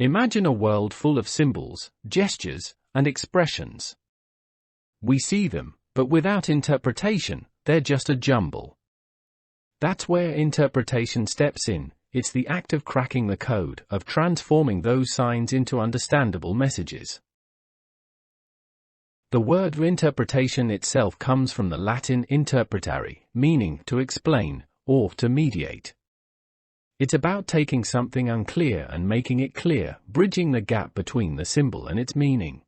Imagine a world full of symbols, gestures, and expressions. We see them, but without interpretation, they're just a jumble. That's where interpretation steps in. It's the act of cracking the code, of transforming those signs into understandable messages. The word interpretation itself comes from the Latin interpretare, meaning to explain, or to mediate. It's about taking something unclear and making it clear, bridging the gap between the symbol and its meaning.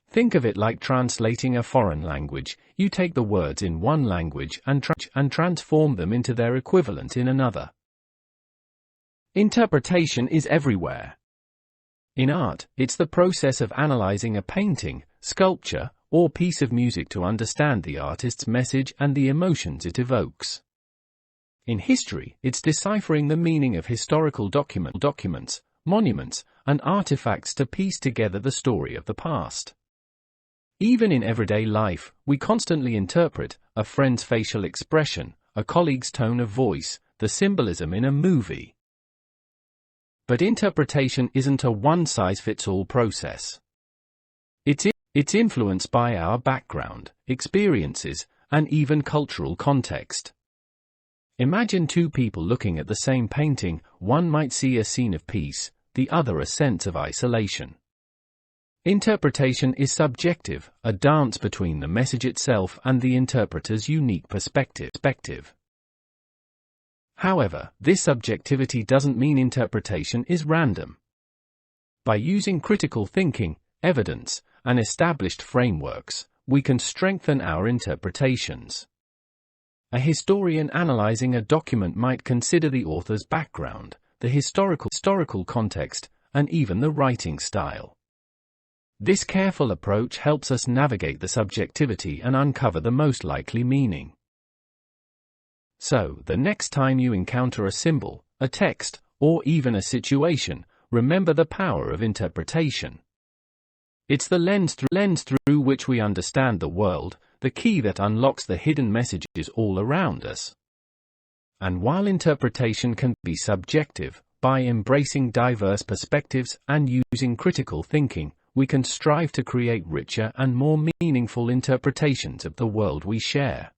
Think of it like translating a foreign language. You take the words in one language and transform them into their equivalent in another. Interpretation is everywhere. In art, it's the process of analyzing a painting, sculpture, or piece of music to understand the artist's message and the emotions it evokes. In history, it's deciphering the meaning of historical documents, monuments, and artifacts to piece together the story of the past. Even in everyday life, we constantly interpret a friend's facial expression, a colleague's tone of voice, the symbolism in a movie. But interpretation isn't a one-size-fits-all process. It's influenced by our background, experiences, and even cultural context. Imagine two people looking at the same painting. One might see a scene of peace, the other a sense of isolation. Interpretation is subjective, a dance between the message itself and the interpreter's unique perspective. However, this subjectivity doesn't mean interpretation is random. By using critical thinking, evidence, and established frameworks, we can strengthen our interpretations. A historian analyzing a document might consider the author's background, the historical context, and even the writing style. This careful approach helps us navigate the subjectivity and uncover the most likely meaning. So, the next time you encounter a symbol, a text, or even a situation, remember the power of interpretation. It's the lens through which we understand the world, the key that unlocks the hidden messages all around us. And while interpretation can be subjective, by embracing diverse perspectives and using critical thinking, we can strive to create richer and more meaningful interpretations of the world we share.